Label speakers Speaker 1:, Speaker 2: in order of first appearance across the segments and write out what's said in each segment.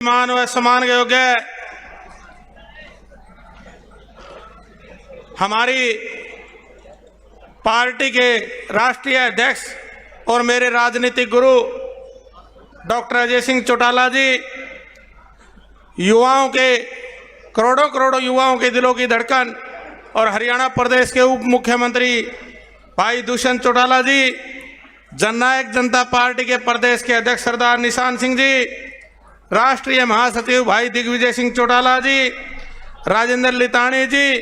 Speaker 1: मान व सम्मान के योग्य हमारी पार्टी के राष्ट्रीय अध्यक्ष और मेरे राजनीतिक गुरु डॉक्टर अजय सिंह चौटाला जी, युवाओं के करोड़ों करोड़ों युवाओं के दिलों की धड़कन, और हरियाणा प्रदेश के उप मुख्यमंत्री भाई दुष्यंत चौटाला जी, जननायक जनता पार्टी के प्रदेश के अध्यक्ष सरदार निशान सिंह जी, राष्ट्रीय महासचिव भाई दिग्विजय सिंह चौटाला जी, राजेंद्र लिताणी जी,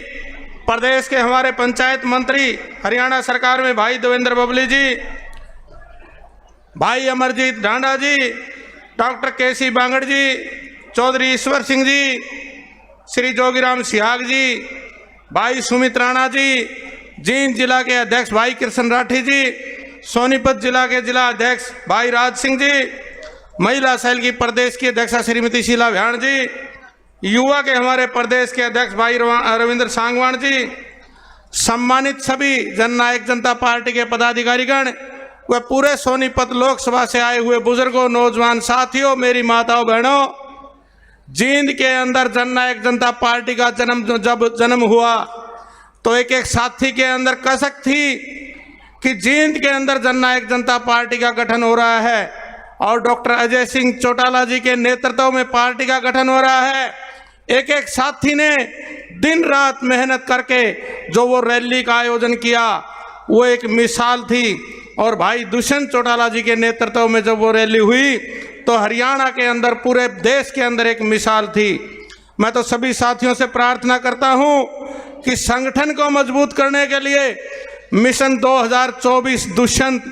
Speaker 1: प्रदेश के हमारे पंचायत मंत्री हरियाणा सरकार में भाई देवेंद्र बबली जी, भाई अमरजीत ढांडा जी, डॉक्टर केसी बांगड़ जी, चौधरी ईश्वर सिंह जी, श्री जोगीराम सिहाग जी, भाई सुमित राणा जी, जींद जिला के अध्यक्ष भाई कृष्ण राठी जी, सोनीपत जिला के जिला अध्यक्ष भाई राज सिंह जी, महिला सेल की प्रदेश की अध्यक्षा श्रीमती शीला भ्याण जी, युवा के हमारे प्रदेश के अध्यक्ष भाई रविंद्र सांगवान जी, सम्मानित सभी जननायक जनता पार्टी के पदाधिकारीगण व पूरे सोनीपत लोकसभा से आए हुए बुजुर्गों, नौजवान साथियों, मेरी माताओं बहनों, जींद के अंदर जननायक जनता पार्टी का जब जन्म हुआ तो एक एक साथी के अंदर कसक थी कि जींद के अंदर जननायक जनता पार्टी का गठन हो रहा है और डॉक्टर अजय सिंह चौटाला जी के नेतृत्व में पार्टी का गठन हो रहा है। एक एक साथी ने दिन रात मेहनत करके जो वो रैली का आयोजन किया वो एक मिसाल थी, और भाई दुष्यंत चौटाला जी के नेतृत्व में जब वो रैली हुई तो हरियाणा के अंदर, पूरे देश के अंदर एक मिसाल थी। मैं तो सभी साथियों से प्रार्थना करता हूं कि संगठन को मजबूत करने के लिए मिशन 2024 दुष्यंत,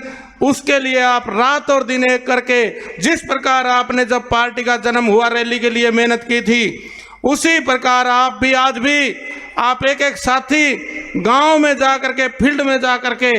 Speaker 1: उसके लिए आप रात और दिन एक करके, जिस प्रकार आपने जब पार्टी का जन्म हुआ रैली के लिए मेहनत की थी, उसी प्रकार आप भी आज भी आप एक एक साथी गांव में जा करके, फील्ड में जा करके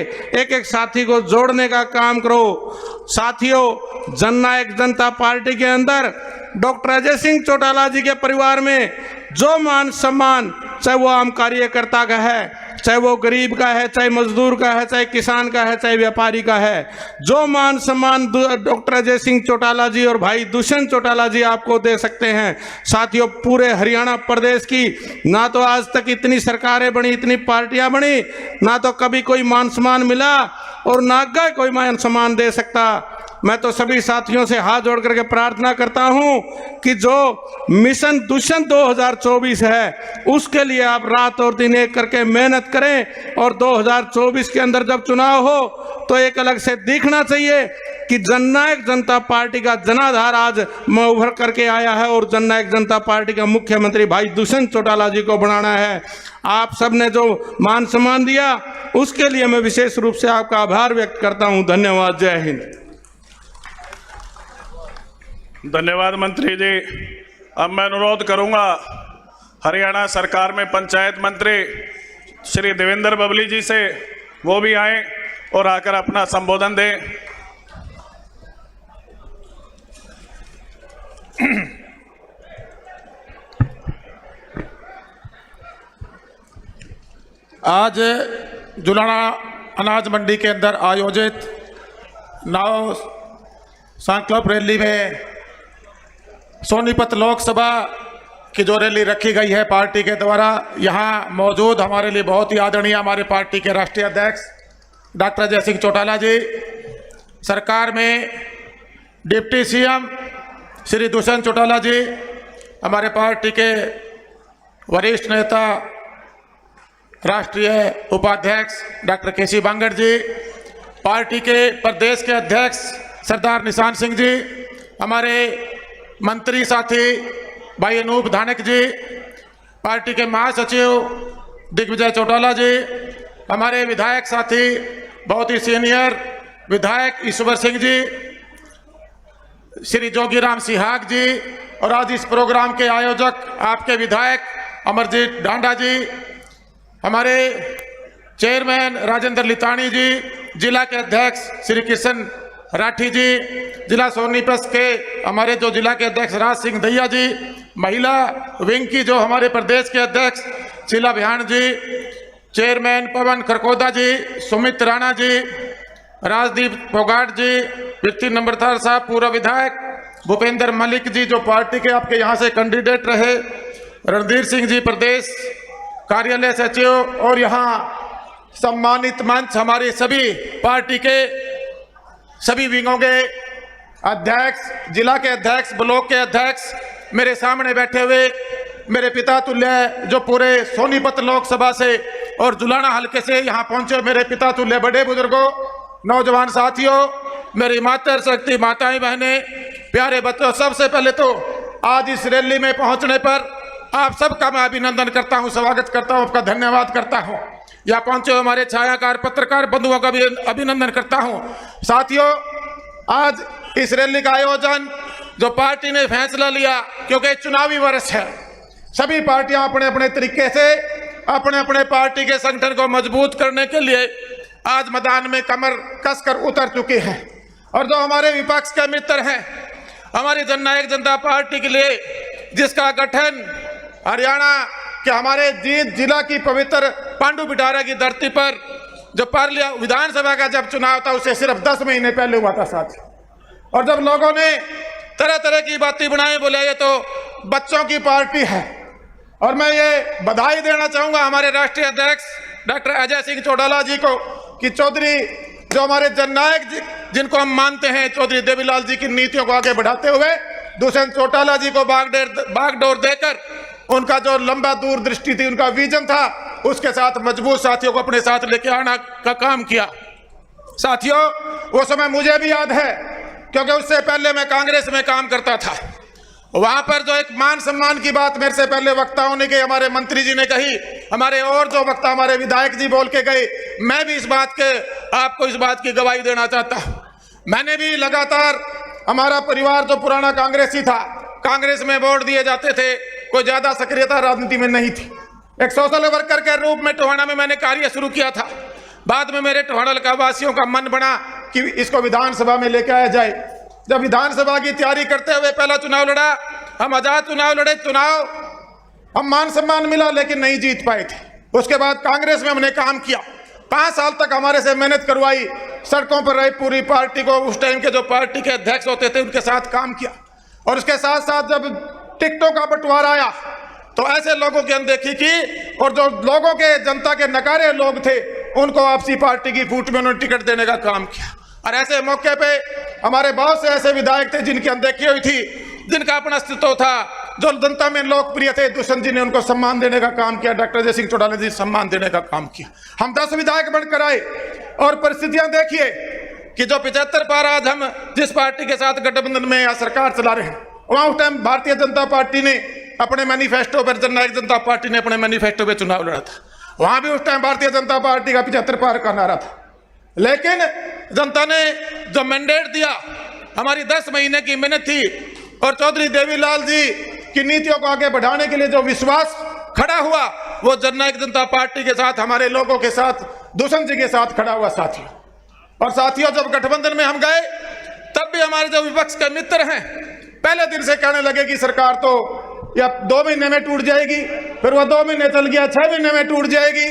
Speaker 1: एक एक साथी को जोड़ने का काम करो। साथियों, जननायक जनता पार्टी के अंदर डॉक्टर अजय सिंह चौटाला जी के परिवार में जो मान सम्मान, चाहे वो आम कार्यकर्ता का है, चाहे वो गरीब का है, चाहे मजदूर का है, चाहे किसान का है, चाहे व्यापारी का है, जो मान सम्मान डॉक्टर अजय सिंह चौटाला जी और भाई दुष्यंत चौटाला जी आपको दे सकते हैं। साथियों, पूरे हरियाणा प्रदेश की ना तो आज तक इतनी सरकारें बनी, इतनी पार्टियां बनी, ना तो कभी कोई मान सम्मान मिला और ना कोई मान सम्मान दे सकता। मैं तो सभी साथियों से हाथ जोड़ करके प्रार्थना करता हूं कि जो मिशन दुष्यंत 2024 है उसके लिए आप रात और दिन एक करके मेहनत करें, और 2024 के अंदर जब चुनाव हो तो एक अलग से दिखना चाहिए कि जननायक जनता पार्टी का जनाधार आज उभर करके आया है और जननायक जनता पार्टी का मुख्यमंत्री भाई दुष्यंत चौटाला जी को बनाना है। आप सब ने जो मान सम्मान दिया उसके लिए मैं विशेष रूप से आपका आभार व्यक्त करता हूं। धन्यवाद। जय हिंद।
Speaker 2: धन्यवाद मंत्री जी। अब मैं अनुरोध करूंगा हरियाणा सरकार में पंचायत मंत्री श्री देवेंद्र बबली जी से, वो भी आए और आकर अपना संबोधन दें।
Speaker 3: आज जुलाना अनाज मंडी के अंदर आयोजित नाव संकल्प रैली में सोनीपत लोकसभा की जो रैली रखी गई है पार्टी के द्वारा, यहाँ मौजूद हमारे लिए बहुत ही आदरणीय हमारे पार्टी के राष्ट्रीय अध्यक्ष डॉक्टर अजय सिंह चौटाला जी, सरकार में डिप्टी सीएम श्री दुष्यंत चौटाला जी, हमारे पार्टी के वरिष्ठ नेता राष्ट्रीय उपाध्यक्ष डॉक्टर केसी बांगड़ जी, पार्टी के प्रदेश के अध्यक्ष सरदार निशान सिंह जी, हमारे मंत्री साथी भाई अनूप धानक जी, पार्टी के महासचिव दिग्विजय चौटाला जी, हमारे विधायक साथी बहुत ही सीनियर विधायक ईश्वर सिंह जी, श्री जोगीराम सिहाग जी, और आज इस प्रोग्राम के आयोजक आपके विधायक अमरजीत ढांडा जी, हमारे चेयरमैन राजेंद्र लिताणी जी, जिला के अध्यक्ष श्री कृष्ण राठी जी, जिला सोनीपत के हमारे जो जिला के अध्यक्ष राज सिंह दैया जी, महिला विंग की जो हमारे प्रदेश के अध्यक्ष शीला भ्याण जी, चेयरमैन पवन खरकोदा जी, सुमित राणा जी, राजदीप फोगाट जी, वित्तीय नंबरदार साहब, पूर्व विधायक भूपेंद्र मलिक जी जो पार्टी के आपके यहाँ से कैंडिडेट रहे, रणधीर सिंह जी प्रदेश कार्यालय सचिव, और यहाँ सम्मानित मंच हमारे सभी पार्टी के सभी विंगों के अध्यक्ष, जिला के अध्यक्ष, ब्लॉक के अध्यक्ष, मेरे सामने बैठे हुए मेरे पिता तुल्य जो पूरे सोनीपत लोकसभा से और जुलाना हलके से यहाँ पहुंचे मेरे पिता तुल्य बड़े बुजुर्गों, नौजवान साथियों, मेरी मातर शक्ति माताएं बहनें, प्यारे बच्चों, सबसे पहले तो आज इस रैली में पहुंचने पर आप सबका मैं अभिनंदन करता हूं, स्वागत करता हूं, आपका धन्यवाद करता हूं। यहाँ पहुंचे हमारे छायाकार पत्रकार बंधुओं का भी अभिनंदन करता हूं। साथियों, आज इस रैली का आयोजन जो पार्टी ने फैसला लिया, क्योंकि चुनावी वर्ष है, सभी पार्टियां अपने अपने तरीके से अपने अपने पार्टी के संगठन को मजबूत करने के लिए आज मैदान में कमर कसकर उतर चुके हैं। और जो हमारे विपक्ष के मित्र हैं, हमारी जननायक जनता पार्टी के लिए जिसका गठन हरियाणा के हमारे जींद जिला की पवित्र पांडु पिटारा की धरती पर जो पार्लियामेंट विधानसभा का जब चुनाव था उससे सिर्फ 10 महीने पहले हुआ था साथी। और जब लोगों ने तरह तरह की बातें बनाई, बोले ये तो बच्चों की पार्टी है, और मैं ये बधाई देना चाहूंगा हमारे राष्ट्रीय अध्यक्ष डॉक्टर अजय सिंह चौटाला जी को कि चौधरी जो हमारे जननायक जिनको हम मानते हैं, चौधरी देवीलाल जी की नीतियों को आगे बढ़ाते हुए दुष्यंत चौटाला जी को बागडोर देकर उनका जो लंबा दूरदृष्टि थी, उनका विजन था, उसके साथ मजबूत साथियों को अपने साथ लेके आना का काम किया। साथियों, वो समय मुझे भी याद है, क्योंकि उससे पहले मैं कांग्रेस में काम करता था। वहां पर जो एक मान सम्मान की बात मेरे से पहले वक्ताओं ने कही, हमारे मंत्री जी ने कही, हमारे और जो वक्ता हमारे विधायक जी बोल के गए, मैं भी आपको इस बात की गवाही देना चाहता हूं। मैंने भी लगातार, हमारा परिवार जो पुराना कांग्रेसी था, कांग्रेस में वोट दिए जाते थे, कोई ज्यादा सक्रियता राजनीति में नहीं थी। एक सोशल वर्कर के रूप में टोहाना में मैंने कार्य शुरू किया था। बाद में मेरे टोहाना का वासियों का मन बना कि इसको विधानसभा में लेकर आया जाए। जब विधानसभा की तैयारी करते हुए पहला चुनाव लड़ा, हम आजाद चुनाव लड़े, हम मान सम्मान मिला लेकिन नहीं जीत पाए थे। उसके बाद कांग्रेस में हमने काम किया, 5 साल तक हमारे से मेहनत करवाई, सड़कों पर रही पूरी पार्टी को, उस टाइम के जो पार्टी के अध्यक्ष होते थे उनके साथ काम किया। और उसके साथ साथ जब टिकटों का बंटवारा आया तो ऐसे लोगों की अनदेखी की, और जो लोगों के जनता के नकारे लोग थे उनको आपसी पार्टी की फूट में उन्होंने टिकट देने का काम किया। और ऐसे मौके पे हमारे बहुत से ऐसे विधायक थे जिनकी अनदेखी हुई थी, जिनका अपना अस्तित्व था, जो जनता में लोकप्रिय थे, दुष्यंत जी ने उनको सम्मान देने का काम किया, डॉक्टर अजय सिंह चौटाला जी सम्मान देने का काम किया। हम 10 विधायक बनकर आए, और परिस्थितियां देखिए कि जो 75 पार आज हम जिस पार्टी के साथ गठबंधन में या सरकार चला रहे हैं, वहां उस टाइम भारतीय जनता पार्टी ने अपने मैनिफेस्टो पर, जननायक जनता पार्टी ने अपने मैनिफेस्टो पे चुनाव लड़ा था, वहां भी उस टाइम भारतीय जनता पार्टी का 75 पार का नारा था। लेकिन जनता ने जो मैंडेट दिया, हमारी 10 महीने की मेहनत थी, और चौधरी देवीलाल जी की नीतियों को आगे बढ़ाने के लिए जो विश्वास खड़ा हुआ, वो जननायक जनता पार्टी के साथ, हमारे लोगों के साथ, दुष्यंत जी के साथ खड़ा हुआ साथियों। और साथियों, जब गठबंधन में हम गए तब भी हमारे जो विपक्ष के मित्र हैं पहले दिन से कहने लगे कि सरकार तो या 2 महीने में टूट जाएगी, फिर वो 2 महीने चल गया, 6 महीने में टूट जाएगी,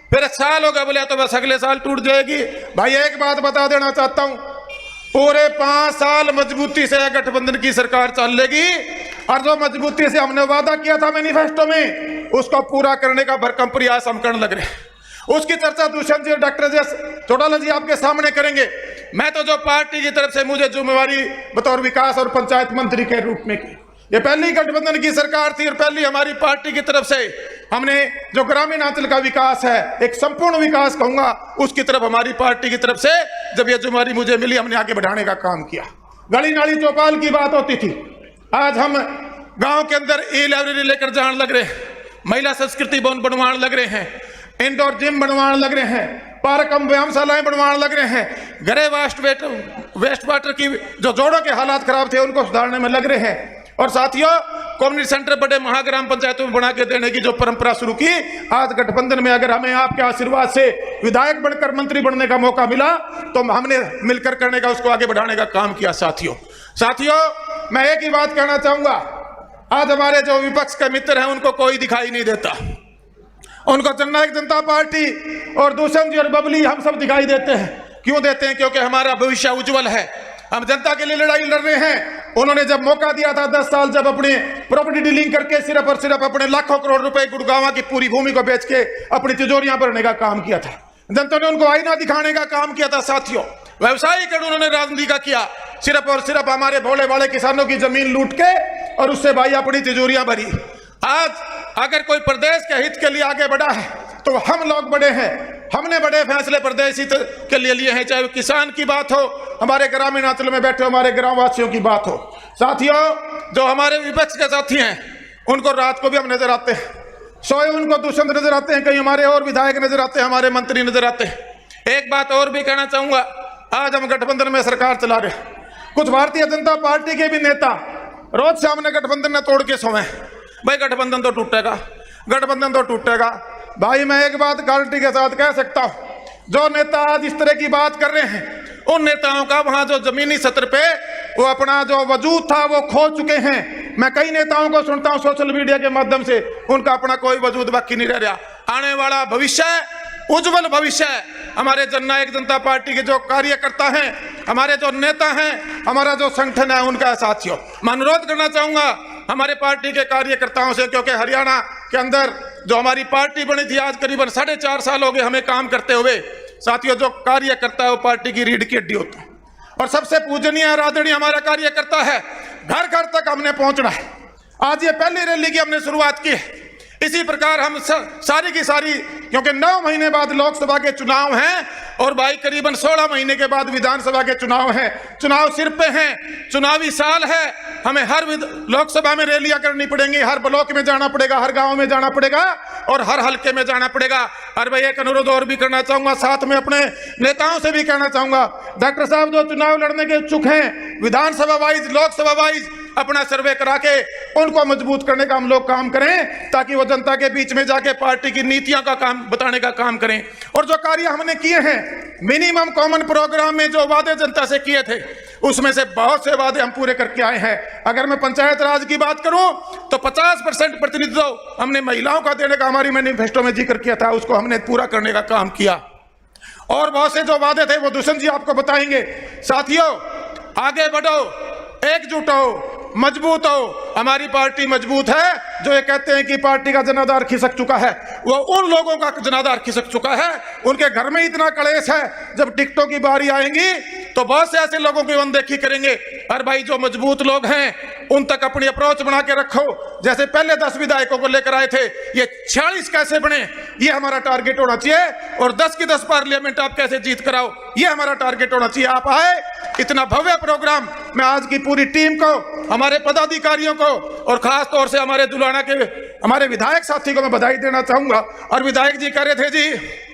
Speaker 3: फिर साल हो गया, बोले तो बस अगले साल टूट जाएगी। भाई एक बात बता देना चाहता हूं, पूरे 5 साल मजबूती से गठबंधन की सरकार चलेगी, और जो मजबूती से हमने वादा किया था मैनिफेस्टो में, उसको पूरा करने का भरकम प्रयास हम करने लग रहे हैं। उसकी चर्चा दुष्यंत जी और डॉक्टर अजय चौटाला जी आपके सामने करेंगे। मैं तो जो पार्टी की तरफ से मुझे जिम्मेवारी बतौर विकास और पंचायत मंत्री के रूप में की, ये पहली गठबंधन की सरकार थी, और पहली हमारी पार्टी की तरफ से हमने जो ग्रामीण अंचल का विकास है, एक संपूर्ण विकास कहूंगा, उसकी तरफ हमारी पार्टी की तरफ से जब ये जिम्मेवारी मुझे मिली, हमने आगे बढ़ाने का काम किया। गली नाली चौपाल की बात होती थी, आज हम गांव के अंदर ई-लाइब्रेरी लेकर जाने लग रहे हैं, महिला संस्कृति भवन बनवाने लग रहे हैं, इंडोर जिम बनवाने लग रहे हैं, पार्क व्यायामशालाएं बनवाने लग रहे हैं, घरे वेस्ट वाटर की जो जोड़ों के हालात खराब थे उनको सुधारने में लग रहे हैं। और साथियों, कम्युनिटी सेंटर बड़े महाग्राम पंचायतों में बना के देने की जो परंपरा शुरू की, आज गठबंधन में अगर हमें आपके आशीर्वाद से विधायक बनकर मंत्री बनने का मौका मिला तो हमने मिलकर करने का, उसको आगे बढ़ाने का काम किया। साथियों, मैं एक ही बात कहना चाहूंगा, आज हमारे जो विपक्ष के मित्र हैं उनको कोई दिखाई नहीं देता, उनको जननायक जनता पार्टी और दुष्यंत जी और बबली हम सब दिखाई देते हैं। क्यों देते हैं? क्योंकि हमारा भविष्य उज्जवल है, हम जनता के लिए लड़ाई लड़ रहे हैं। उन्होंने जब मौका दिया था 10 साल, जब अपने प्रॉपर्टी डीलिंग करके सिर्फ और सिर्फ अपने लाखों करोड़ रुपए गुड़गांव की पूरी भूमि को बेच के अपनी तिजोरियां भरने का काम किया था। जनता ने उनको आईना दिखाने का काम किया था। साथियों, व्यवसायीकरण उन्होंने राजनीति का किया, सिर्फ और सिर्फ हमारे भोले भाले किसानों की जमीन लूट के और उससे भाई अपनी तिजोरियां भरी। आज अगर कोई प्रदेश के हित के लिए आगे बढ़ा है तो हम लोग बड़े हैं। हमने बड़े फैसले प्रदेश हित के लिए लिए हैं, चाहे किसान की बात हो, हमारे ग्रामीण अंचल में बैठे हमारे ग्राम वासियों की बात हो। साथियों, जो हमारे विपक्ष के साथी हैं उनको रात को भी हम नजर आते हैं, सोए उनको दुष्यंत नजर आते हैं, कहीं हमारे और विधायक नजर आते हैं, हमारे मंत्री नजर आते हैं। एक बात और भी कहना चाहूंगा, आज हम गठबंधन में सरकार चला रहे हैं। कुछ भारतीय जनता पार्टी के भी नेता रोज सामने गठबंधन ने तोड़ के सोए, भाई गठबंधन तो टूटेगा, गठबंधन तो टूटेगा। भाई मैं एक बात गारंटी के साथ कह सकता हूं, जो नेता आज इस तरह की बात कर रहे हैं, उन नेताओं का वहां जो जमीनी सत्र पे वो अपना जो वजूद था वो खो चुके हैं। मैं कई नेताओं को सुनता हूं सोशल मीडिया के माध्यम से, उनका अपना कोई वजूद बाकी नहीं रह रहा। आने वाला भविष्य उज्जवल भविष्य हमारे जननायक जनता पार्टी के जो कार्यकर्ता हैं, हमारे जो नेता हैं, हमारा जो संगठन है उनका। साथियों, मैं अनुरोध करना चाहूंगा हमारे पार्टी के कार्यकर्ताओं से, क्योंकि हरियाणा के अंदर जो हमारी पार्टी बनी थी आज करीबन 4.5 साल हो गए हमें काम करते हुए। साथियों, जो कार्यकर्ता है वो पार्टी की रीढ़ की हड्डी होता है और सबसे पूजनीय आराधनीय हमारा कार्यकर्ता है। घर घर तक हमने पहुंचना है। आज ये पहली रैली की हमने शुरुआत की है। इसी प्रकार हम सारी की सारी, क्योंकि 9 महीने बाद लोकसभा के चुनाव हैं और भाई करीबन 16 महीने के बाद विधानसभा के चुनाव हैं। चुनाव सिर पे हैं, चुनावी साल है। हमें हर लोकसभा में रैलियां करनी पड़ेंगी, हर ब्लॉक में जाना पड़ेगा, हर गांव में जाना पड़ेगा और हर हल्के में जाना पड़ेगा। और भाई एक अनुरोध और भी करना चाहूंगा, साथ में अपने नेताओं से भी कहना चाहूंगा, डॉक्टर साहब जो चुनाव लड़ने के इच्छुक हैं, विधानसभा वाइज लोकसभा वाइज अपना सर्वे करा के उनको मजबूत करने का हम लोग काम करें, ताकि वो जनता के बीच में जाके पार्टी की नीतियों का काम बताने का काम करें। और जो कार्य हमने किए हैं मिनिमम कॉमन प्रोग्राम में, जो वादे जनता से किए थे, उसमें से बहुत से वादे हम पूरे करके आए हैं। अगर मैं पंचायत राज की बात करूं तो 50% प्रतिनिधित्व हमने महिलाओं का देने का हमारी मैनिफेस्टो में जिक्र किया था, उसको हमने पूरा करने का काम किया। और बहुत से जो वादे थे वो दुष्यंत जी आपको बताएंगे। साथियों, आगे बढ़ो, एकजुट हो, मजबूत हो। हमारी पार्टी मजबूत है। जो ये कहते हैं कि पार्टी का जनाधार खिसक चुका है, वो उन लोगों का जनाधार खिसक चुका है, उनके घर में इतना कलेश है। जब टिकटों की बारी आएंगी तो बहुत से ऐसे लोगों की अनदेखी करेंगे। और भाई जो मजबूत लोग हैं उन तक अपनी अप्रोच बना के रखो। जैसे पहले 10 विधायकों को लेकर आए थे, ये 46 कैसे बने, ये हमारा टारगेट होना चाहिए। और 10 की 10 पार्लियामेंट आप कैसे जीत कराओ, ये हमारा टारगेट होना चाहिए। आप आए, इतना भव्य प्रोग्राम। मैं आज की पूरी टीम को, हमारे पदाधिकारियों को और खास तौर से हमारे दुलाना के हमारे विधायक साथी को मैं बधाई देना चाहूंगा। और विधायक जी कह रहे थे जी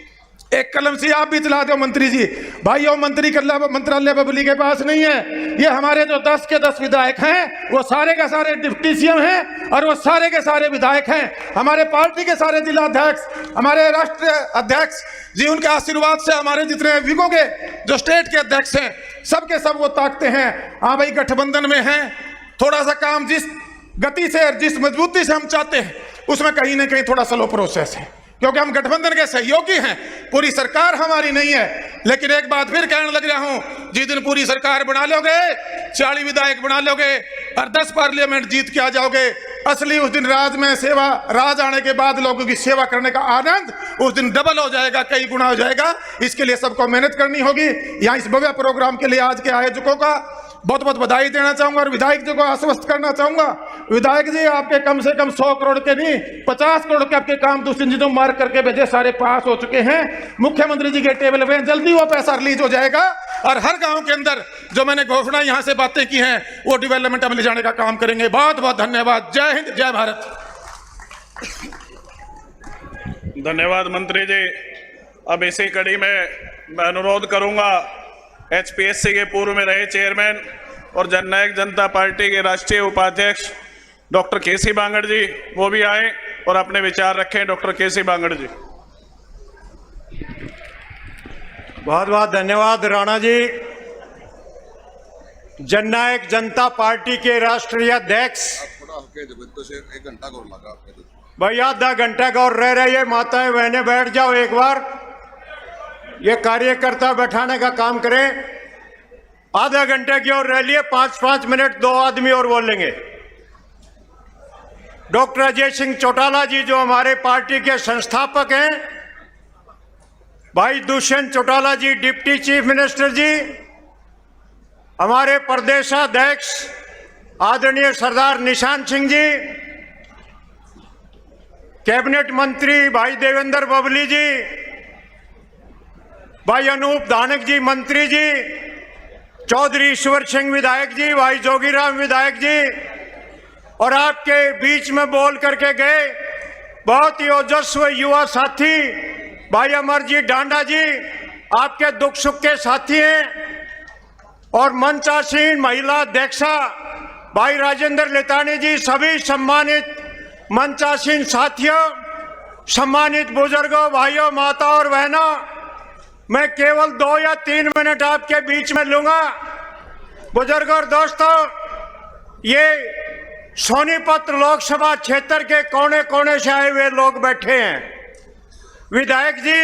Speaker 3: एक कलम से आप भी चला दो मंत्री जी। भाइयों, मंत्रालय बबली के पास नहीं है। ये हमारे जो 10 के 10 विधायक हैं वो सारे के सारे डिप्टी सीएम हैं और वो सारे के सारे विधायक हैं। हमारे पार्टी के सारे जिलाध्यक्ष, हमारे राष्ट्रीय अध्यक्ष जी, उनके आशीर्वाद से हमारे जितने विंगों के जो स्टेट के अध्यक्ष हैं सबके सब वो ताकते हैं। हाँ भाई, गठबंधन में हैं, थोड़ा सा काम जिस गति से और जिस मजबूती से हम चाहते हैं उसमें कहीं ना कहीं थोड़ा स्लो प्रोसेस है, क्योंकि हम गठबंधन के सहयोगी हैं। पूरी सरकार हमारी नहीं है। लेकिन एक बात फिर कहने लग रहा हूं, जिस दिन पूरी सरकार बना लोगे, 40 विधायक बना लोगे और 10 पार्लियामेंट जीत के आ जाओगे, असली उस दिन राज में सेवा, राज आने के बाद लोगों की सेवा करने का आनंद उस दिन डबल हो जाएगा, कई गुना हो जाएगा। इसके लिए सबको मेहनत करनी होगी। यहाँ इस भव्य प्रोग्राम के लिए आज के आयोजकों का बहुत बहुत बधाई देना चाहूंगा और विधायक जी को आश्वस्त करना चाहूंगा। विधायक जी, आपके कम से कम 100 करोड़ के नहीं 50 करोड़ के आपके काम दुष्यंत जी तो मार्क करके भेजे, सारे पास हो चुके हैं। मुख्यमंत्री जी के टेबल पे जल्दी वो पैसा रिलीज हो जाएगा और हर गांव के अंदर जो मैंने घोषणा यहां से बातें की हैं वो डेवलपमेंट में ले जाने का काम करेंगे। बहुत बहुत धन्यवाद। जय हिंद, जय भारत।
Speaker 2: धन्यवाद मंत्री जी। अब इसी कड़ी में मैं अनुरोध करूंगा HPSC के पूर्व में रहे चेयरमैन और जननायक जनता पार्टी के राष्ट्रीय उपाध्यक्ष डॉक्टर केसी बांगड़ जी, वो भी आए और अपने विचार रखें। डॉक्टर केसी बांगड़ जी।
Speaker 4: बहुत बहुत धन्यवाद राणा जी। जननायक जनता पार्टी के राष्ट्रीय अध्यक्ष भाई, आधा घंटा का और रह रही है। माताएं बहनें बैठ जाओ, एक बार ये कार्यकर्ता बैठाने का काम करें। आधा घंटे की और रैली है, 5-5 मिनट 2 आदमी और बोलेंगे। डॉक्टर अजय सिंह चौटाला जी जो हमारे पार्टी के संस्थापक हैं, भाई दुष्यंत चौटाला जी डिप्टी चीफ मिनिस्टर जी, हमारे प्रदेशाध्यक्ष आदरणीय सरदार निशांत सिंह जी, कैबिनेट मंत्री भाई देवेंद्र बबली जी, भाई अनूप धानक जी मंत्री जी, चौधरी ईश्वर सिंह विधायक जी, भाई जोगीराम विधायक जी, और आपके बीच में बोल करके गए बहुत ही ओजस्व युवा साथी भाई अमरजीत डांडा जी, आपके दुख सुख के साथी हैं, और मंचासीन महिला अध्यक्षा भाई राजेंद्र लेतानी जी, सभी सम्मानित मंचासीन साथियों, सम्मानित बुजुर्गों, भाइयों, माता और बहनों, मैं केवल 2 या 3 मिनट आपके बीच में लूंगा। बुजुर्गों और दोस्तों, ये सोनीपत लोकसभा क्षेत्र के कोने कोने से आए हुए लोग बैठे हैं। विधायक जी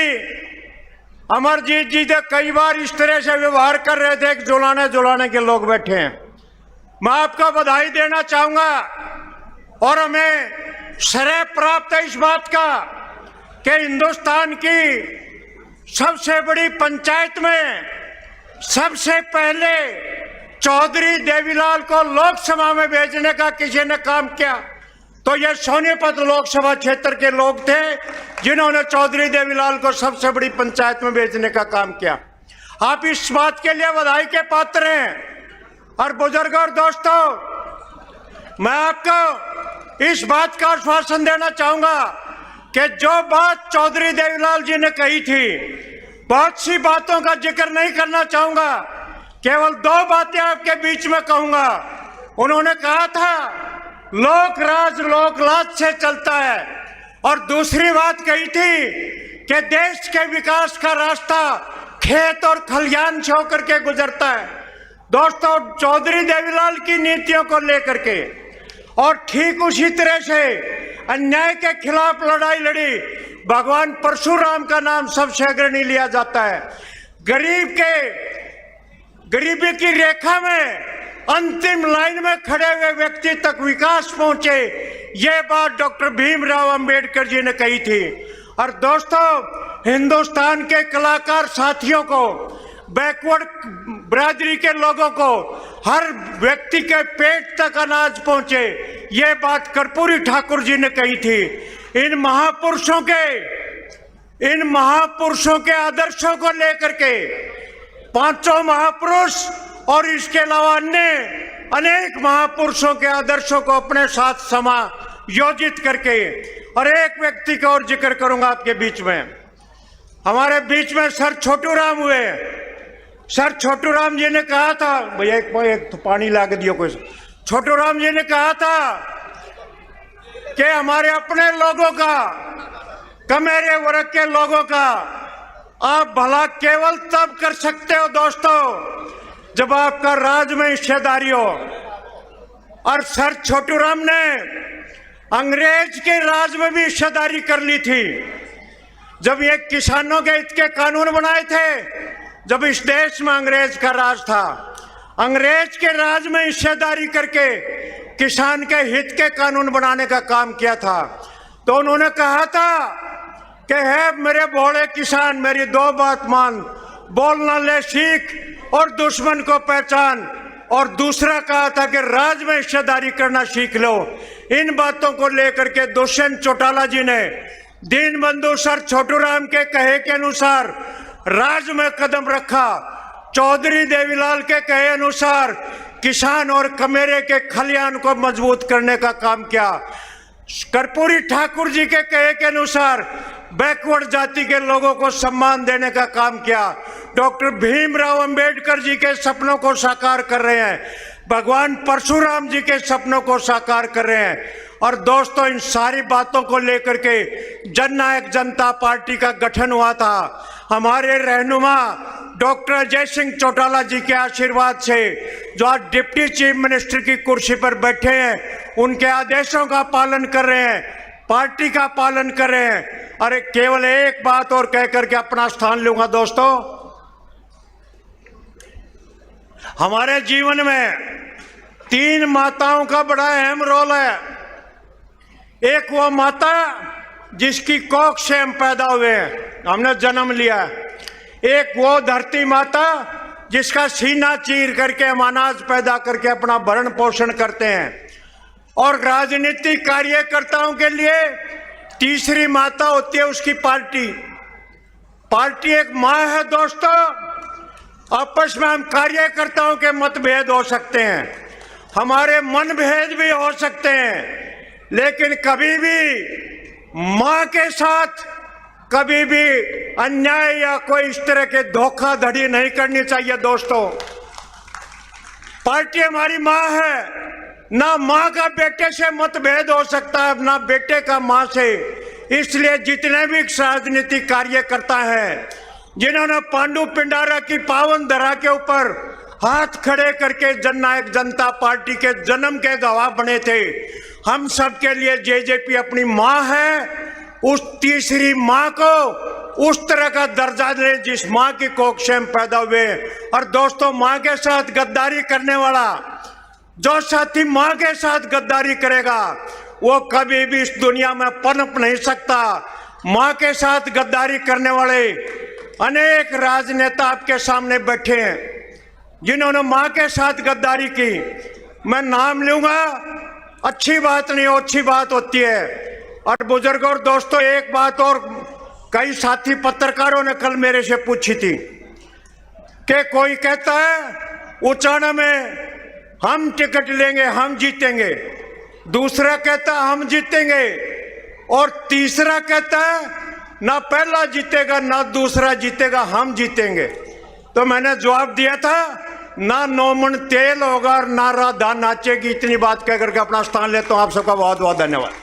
Speaker 4: अमरजीत जी तो कई बार इस तरह से व्यवहार कर रहे थे, जुलाने के लोग बैठे हैं। मैं आपको बधाई देना चाहूंगा, और हमें श्रेय प्राप्त है इस बात का कि हिंदुस्तान की सबसे बड़ी पंचायत में सबसे पहले चौधरी देवीलाल को लोकसभा में भेजने का किसी ने काम किया तो ये सोनीपत लोकसभा क्षेत्र के लोग थे जिन्होंने चौधरी देवीलाल को सबसे बड़ी पंचायत में भेजने का काम किया। आप इस बात के लिए बधाई के पात्र हैं। और बुजुर्गों और दोस्तों, मैं आपको इस बात का आश्वासन देना चाहूंगा कि जो बात चौधरी देवीलाल जी ने कही थी, बहुत सी बातों का जिक्र नहीं करना चाहूंगा, केवल 2 बातें आपके बीच में कहूंगा। उन्होंने कहा था लोक राज लोक लाज से चलता है, और दूसरी बात कही थी कि देश के विकास का रास्ता खेत और खलिहान से होकर के गुजरता है। दोस्तों, चौधरी देवीलाल की नीतियों को लेकर के और ठीक उसी तरह से अन्याय के खिलाफ लड़ाई लड़ी भगवान परशुराम का नाम सबसे अग्रणी लिया जाता है। गरीबी की रेखा में अंतिम लाइन में खड़े हुए व्यक्ति तक विकास पहुंचे, ये बात डॉक्टर भीमराव अंबेडकर जी ने कही थी। और दोस्तों, हिंदुस्तान के कलाकार साथियों को, बैकवर्ड बिरादरी के लोगों को, हर व्यक्ति के पेट तक अनाज पहुंचे, ये बात कर्पूरी ठाकुर जी ने कही थी। इन महापुरुषों के आदर्शों को लेकर के 5 महापुरुष और इसके अलावा अन्य अनेक महापुरुषों के आदर्शों को अपने साथ समायोजित करके, और एक व्यक्ति का और जिक्र करूंगा आपके बीच में। हमारे बीच में सर छोटू राम हुए। सर छोटू राम जी ने कहा था, भैया एक तो पानी ला के दियो कोई। छोटू राम जी ने कहा था कि हमारे अपने लोगों का, कमेरे वर्ग के लोगों का आप भला केवल तब कर सकते हो दोस्तों जब आपका राज में हिस्सेदारी हो। और सर छोटू राम ने अंग्रेज के राज में भी हिस्सेदारी कर ली थी। जब ये किसानों के हित के कानून बनाए थे, जब इस देश में अंग्रेज का राज था, अंग्रेज के राज में हिस्सेदारी करके किसान के हित के कानून बनाने का काम किया था। तो उन्होंने कहा था कि है मेरे भोले किसान, मेरी 2 बात मान, बोलना ले सीख और दुश्मन को पहचान। और दूसरा कहा था कि राज में हिस्सेदारी करना सीख लो। इन बातों को लेकर के दुष्यंत चौटाला जी ने दीनबंधु सर छोटू राम के कहे के अनुसार राज में कदम रखा। चौधरी देवीलाल के कहे अनुसार किसान और कमेरे के खलिहान को मजबूत करने का काम किया। कर्पूरी ठाकुर जी के कहे के अनुसार बैकवर्ड जाति के लोगों को सम्मान देने का काम किया। डॉक्टर भीमराव अंबेडकर जी के सपनों को साकार कर रहे हैं, भगवान परशुराम जी के सपनों को साकार कर रहे हैं। और दोस्तों, इन सारी बातों को लेकर के जननायक जनता पार्टी का गठन हुआ था। हमारे रहनुमा डॉक्टर अजय सिंह चौटाला जी के आशीर्वाद से, जो आज डिप्टी चीफ मिनिस्टर की कुर्सी पर बैठे हैं, उनके आदेशों का पालन कर रहे हैं, पार्टी का पालन कर रहे हैं। अरे केवल एक बात और कह करके अपना स्थान लूंगा दोस्तों, हमारे जीवन में 3 माताओं का बड़ा अहम रोल है। एक वो माता जिसकी कोख से हम पैदा हुए हैं, हमने जन्म लिया है। एक वो धरती माता जिसका सीना चीर करके हम अनाज पैदा करके अपना भरण पोषण करते हैं। और राजनीतिक कार्यकर्ताओं के लिए तीसरी माता होती है उसकी पार्टी। पार्टी एक माँ है दोस्तों। आपस में हम कार्यकर्ताओं के मतभेद हो सकते हैं, हमारे मनभेद भी हो सकते हैं, लेकिन कभी भी माँ के साथ कभी भी अन्याय या कोई इस तरह के धोखाधड़ी नहीं करनी चाहिए दोस्तों। पार्टी हमारी माँ है। ना माँ का बेटे से मतभेद हो सकता है, ना बेटे का माँ से। इसलिए जितने भी राजनीतिक कार्यकर्ता हैं जिन्होंने पांडु पिंडारा की पावन धरा के ऊपर हाथ खड़े करके जननायक जनता पार्टी के जन्म के गवाह बने थे, हम सब के लिए जेजेपी अपनी माँ है। उस तीसरी माँ को उस तरह का दर्जा दे जिस माँ की कोख से हम पैदा हुए। और दोस्तों, माँ के साथ गद्दारी करने वाला जो साथी माँ के साथ गद्दारी करेगा वो कभी भी इस दुनिया में पनप नहीं सकता। माँ के साथ गद्दारी करने वाले अनेक राजनेता आपके सामने बैठे हैं जिन्होंने माँ के साथ गद्दारी की। मैं नाम लूंगा, अच्छी बात नहीं, अच्छी बात होती है। और बुजुर्गों और दोस्तों, एक बात और कई साथी पत्रकारों ने कल मेरे से पूछी थी कि कोई कहता है उचाना में हम टिकट लेंगे, हम जीतेंगे, दूसरा कहता है हम जीतेंगे, और तीसरा कहता है ना पहला जीतेगा ना दूसरा जीतेगा, हम जीतेंगे। तो मैंने जवाब दिया था, ना 9 मन तेल होगा और ना राधा नाचेगी। इतनी बात कह करके अपना स्थान लेता हूं। आप सबका बहुत बहुत धन्यवाद।